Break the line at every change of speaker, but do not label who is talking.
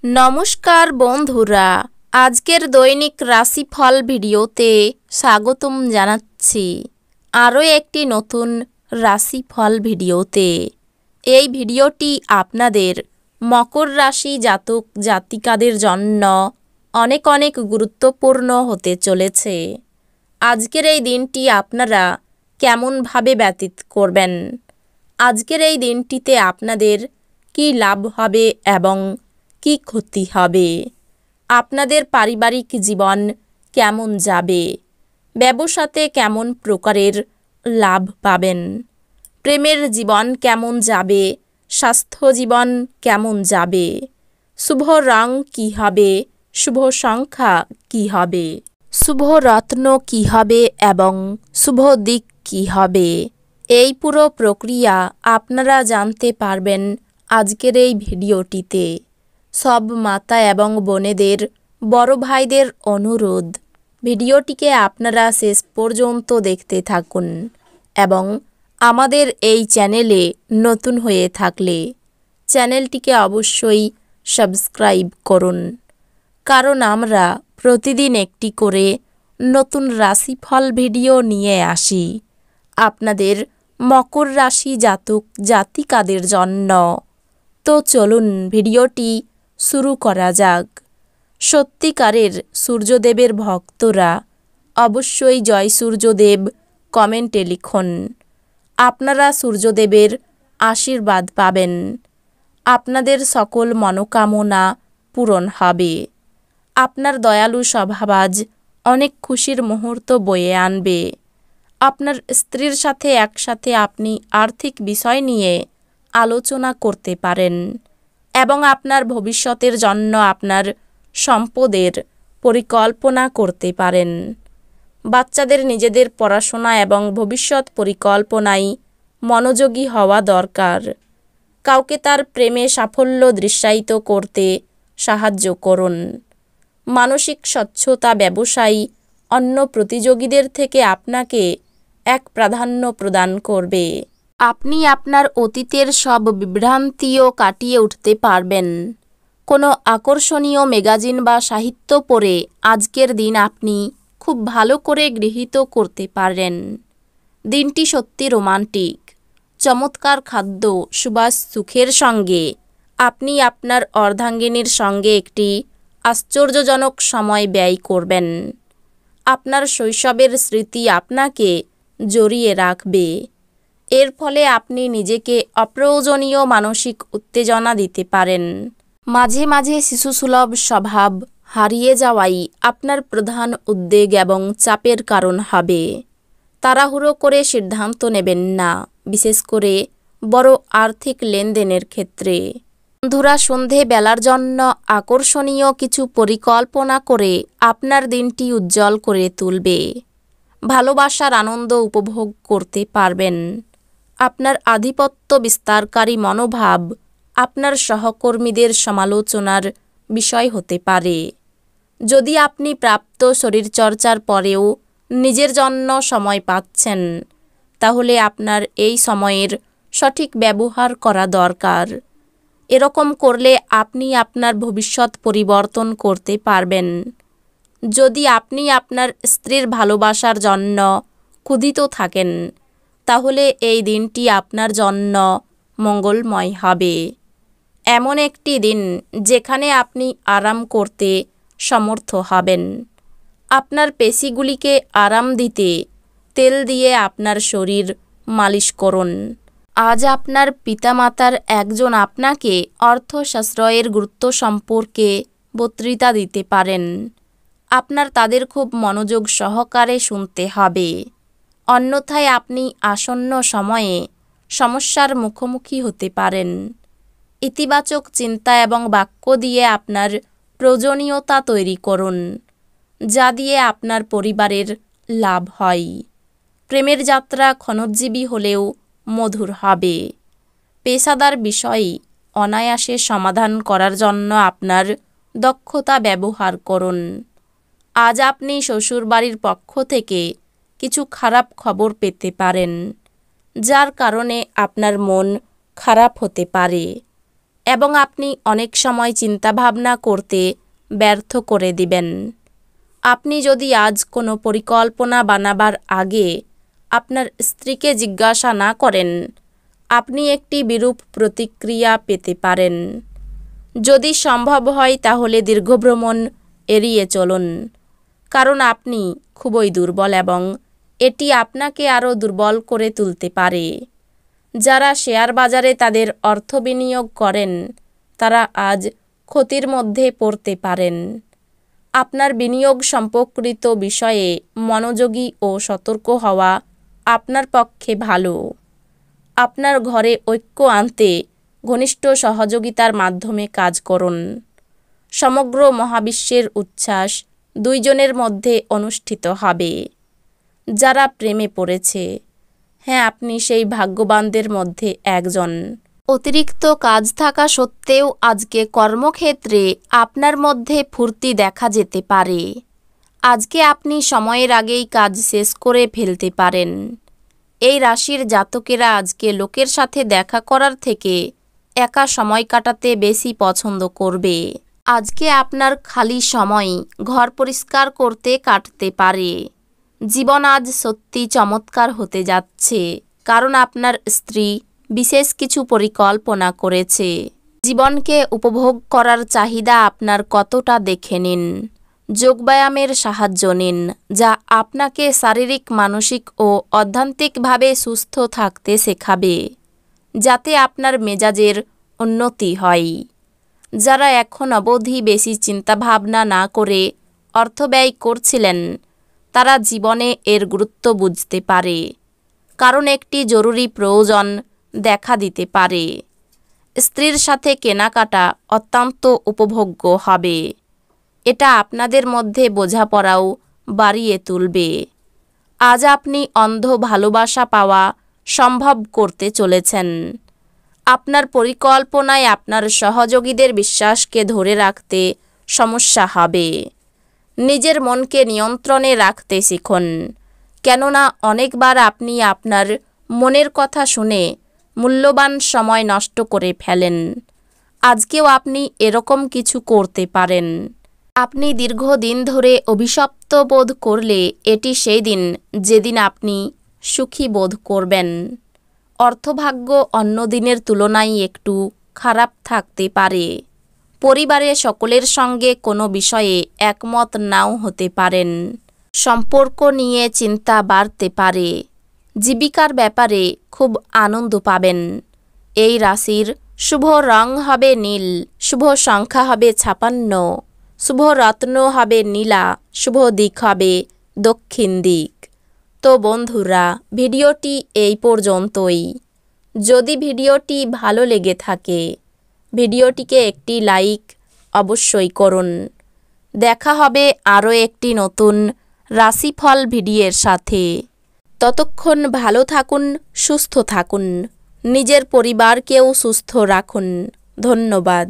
নমস্কার বন্ধুরা, আজকের দৈনিক রাশিফল ভিডিওতে স্বাগতম জানাচ্ছি আরও একটি নতুন রাশিফল ভিডিওতে। এই ভিডিওটি আপনাদের মকর রাশি জাতক জাতিকাদের জন্য অনেক অনেক গুরুত্বপূর্ণ হতে চলেছে। আজকের এই দিনটি আপনারা কেমনভাবে ব্যতীত করবেন, আজকের এই দিনটিতে আপনাদের কী লাভ হবে এবং কি ক্ষতি হবে, আপনাদের পারিবারিক জীবন কেমন যাবে, ব্যবসাতে কেমন প্রকারের লাভ পাবেন, প্রেমের জীবন কেমন যাবে, স্বাস্থ্য জীবন কেমন যাবে, শুভ রং কী হবে, শুভ সংখ্যা কী হবে, শুভ রত্ন কী হবে এবং শুভ দিক কী হবে, এই পুরো প্রক্রিয়া আপনারা জানতে পারবেন আজকের এই ভিডিওটিতে। সব মাতা এবং বোনেদের, বড় ভাইদের অনুরোধ, ভিডিওটিকে আপনারা শেষ পর্যন্ত দেখতে থাকুন এবং আমাদের এই চ্যানেলে নতুন হয়ে থাকলে চ্যানেলটিকে অবশ্যই সাবস্ক্রাইব করুন, কারণ আমরা প্রতিদিন একটি করে নতুন রাশিফল ভিডিও নিয়ে আসি আপনাদের মকর রাশি জাতক জাতিকাদের জন্য। তো চলুন ভিডিওটি শুরু করা যাক। সত্যিকারের সূর্যদেবের ভক্তরা অবশ্যই জয় সূর্যদেব কমেন্টে লিখুন। আপনারা সূর্যদেবের আশীর্বাদ পাবেন, আপনাদের সকল মনোকামনা পূরণ হবে, আপনার দয়ালু স্বভাব অনেক খুশির মুহূর্ত বয়ে আনবে, আপনার স্ত্রীর সাথে একসাথে আপনি আর্থিক বিষয় নিয়ে আলোচনা করতে পারেন এবং আপনার ভবিষ্যতের জন্য আপনার সম্পদের পরিকল্পনা করতে পারেন। বাচ্চাদের নিজেদের পড়াশোনা এবং ভবিষ্যৎ পরিকল্পনায় মনোযোগী হওয়া দরকার। কাউকে তার প্রেমে সাফল্য দৃশ্যায়িত করতে সাহায্য করুন। মানসিক স্বচ্ছতা ব্যবসায়ী অন্য প্রতিযোগীদের থেকে আপনাকে এক প্রাধান্য প্রদান করবে। আপনি আপনার অতীতের সব বিভ্রান্তিও কাটিয়ে উঠতে পারবেন। কোনো আকর্ষণীয় ম্যাগাজিন বা সাহিত্য পড়ে আজকের দিন আপনি খুব ভালো করে গৃহীত করতে পারেন। দিনটি সত্যি রোমান্টিক। চমৎকার খাদ্য, সুবাস সুখের সঙ্গে আপনি আপনার অর্ধাঙ্গিনীর সঙ্গে একটি আশ্চর্যজনক সময় ব্যয় করবেন। আপনার শৈশবের স্মৃতি আপনাকে জড়িয়ে রাখবে। এর ফলে আপনি নিজেকে অপ্রয়োজনীয় মানসিক উত্তেজনা দিতে পারেন। মাঝে মাঝে শিশুসুলভ স্বভাব হারিয়ে যাওয়াই আপনার প্রধান উদ্বেগ এবং চাপের কারণ হবে। তাড়াহুড়ো করে সিদ্ধান্ত নেবেন না, বিশেষ করে বড় আর্থিক লেনদেনের ক্ষেত্রে। বন্ধুরা, সন্ধে বেলার জন্য আকর্ষণীয় কিছু পরিকল্পনা করে আপনার দিনটি উজ্জ্বল করে তুলবে। ভালোবাসার আনন্দ উপভোগ করতে পারবেন। আপনার আধিপত্য বিস্তারকারী মনোভাব আপনার সহকর্মীদের সমালোচনার বিষয় হতে পারে। যদি আপনি প্রাপ্ত শরীরচর্চার পরেও নিজের জন্য সময় পাচ্ছেন, তাহলে আপনার এই সময়ের সঠিক ব্যবহার করা দরকার। এরকম করলে আপনি আপনার ভবিষ্যৎ পরিবর্তন করতে পারবেন। যদি আপনি আপনার স্ত্রীর ভালোবাসার জন্য ক্ষুধিত থাকেন, তাহলে এই দিনটি আপনার জন্য মঙ্গলময় হবে। এমন একটি দিন যেখানে আপনি আরাম করতে সমর্থ হবেন। আপনার পেশিগুলিকে আরাম দিতে তেল দিয়ে আপনার শরীর মালিশ করুন। আজ আপনার পিতামাতার একজন আপনাকে অর্থ সাশ্রয়ের গুরুত্ব সম্পর্কে বক্তৃতা দিতে পারেন। আপনার তাদের খুব মনোযোগ সহকারে শুনতে হবে, অন্যথায় আপনি আসন্ন সময়ে সমস্যার মুখোমুখি হতে পারেন। ইতিবাচক চিন্তা এবং বাক্য দিয়ে আপনার প্রয়োজনীয়তা তৈরি করুন, যা দিয়ে আপনার পরিবারের লাভ হয়। প্রেমের যাত্রা ক্ষণজীবী হলেও মধুর হবে। পেশাদার বিষয় অনায়াসে সমাধান করার জন্য আপনার দক্ষতা ব্যবহার করুন। আজ আপনি শ্বশুরবাড়ির পক্ষ থেকে কিছু খারাপ খবর পেতে পারেন, যার কারণে আপনার মন খারাপ হতে পারে। এবং আপনি অনেক সময় চিন্তাভাবনা করতে ব্যর্থ করে দিবেন। আপনি যদি আজ কোনো পরিকল্পনা বানাবার আগে আপনার স্ত্রীকে জিজ্ঞাসা না করেন, আপনি একটি বিরূপ প্রতিক্রিয়া পেতে পারেন। যদি সম্ভব হয় তাহলে দীর্ঘভ্রমণ এড়িয়ে চলুন, কারণ আপনি খুবই দুর্বল এবং এটি আপনাকে আরও দুর্বল করে তুলতে পারে। যারা শেয়ার বাজারে তাদের অর্থ বিনিয়োগ করেন তারা আজ ক্ষতির মধ্যে পড়তে পারেন। আপনার বিনিয়োগ সম্পর্কিত বিষয়ে মনোযোগী ও সতর্ক হওয়া আপনার পক্ষে ভালো। আপনার ঘরে ঐক্য আনতে ঘনিষ্ঠ সহযোগিতার মাধ্যমে কাজ করুন। সমগ্র মহাবিশ্বের উচ্ছ্বাস দুইজনের মধ্যে অনুষ্ঠিত হবে। যারা প্রেমে পড়েছে, হ্যাঁ, আপনি সেই ভাগ্যবানদের মধ্যে একজন। অতিরিক্ত কাজ থাকা সত্ত্বেও আজকে কর্মক্ষেত্রে আপনার মধ্যে ফুর্তি দেখা যেতে পারে। আজকে আপনি সময়ের আগেই কাজ শেষ করে ফেলতে পারেন। এই রাশির জাতকেরা আজকে লোকের সাথে দেখা করার থেকে একা সময় কাটাতে বেশি পছন্দ করবে। আজকে আপনার খালি সময় ঘর পরিষ্কার করতে কাটতে পারে। জীবন আজ সত্যি চমৎকার হতে যাচ্ছে, কারণ আপনার স্ত্রী বিশেষ কিছু পরিকল্পনা করেছে। জীবনকে উপভোগ করার চাহিদা আপনার কতটা দেখে নিন। যোগব্যায়ামের সাহায্য নিন, যা আপনাকে শারীরিক, মানসিক ও আধ্যাত্মিকভাবে সুস্থ থাকতে শেখাবে, যাতে আপনার মেজাজের উন্নতি হয়। যারা এখন অবধি বেশি চিন্তাভাবনা না করে অর্থ ব্যয় করছিলেন, তারা জীবনে এর গুরুত্ব বুঝতে পারে, কারণ একটি জরুরি প্রয়োজন দেখা দিতে পারে। স্ত্রীর সাথে কেনাকাটা অত্যন্ত উপভোগ্য হবে। এটা আপনাদের মধ্যে বোঝাপড়াও বাড়িয়ে তুলবে। আজ আপনি অন্ধ ভালোবাসা পাওয়া সম্ভব করতে চলেছেন। আপনার পরিকল্পনায় আপনার সহযোগীদের বিশ্বাসকে ধরে রাখতে সমস্যা হবে। নিজের মনকে নিয়ন্ত্রণে রাখতে শিখুন, কেননা অনেকবার আপনি আপনার মনের কথা শুনে মূল্যবান সময় নষ্ট করে ফেলেন। আজকেও আপনি এরকম কিছু করতে পারেন। আপনি দীর্ঘদিন ধরে অভিশপ্ত বোধ করলে এটি সেই দিন যেদিন আপনি সুখী বোধ করবেন। অর্থভাগ্য অন্য দিনের তুলনায় একটু খারাপ থাকতে পারে। পরিবারের সকলের সঙ্গে কোনো বিষয়ে একমত নাও হতে পারেন। সম্পর্ক নিয়ে চিন্তা বাড়তে পারে। জীবিকার ব্যাপারে খুব আনন্দ পাবেন। এই রাশির শুভ রং হবে নীল, শুভ সংখ্যা হবে 56, শুভ রত্ন হবে নীলা, শুভ দিক হবে দক্ষিণ দিক। তো বন্ধুরা, ভিডিওটি এই পর্যন্তই। যদি ভিডিওটি ভালো লেগে থাকে, ভিডিওটিকে একটি লাইক অবশ্যই করুন। দেখা হবে আরও একটি নতুন রাশিফল ভিডিওর সাথে। ততক্ষণ ভালো থাকুন, সুস্থ থাকুন, নিজের পরিবারকেও সুস্থ রাখুন। ধন্যবাদ।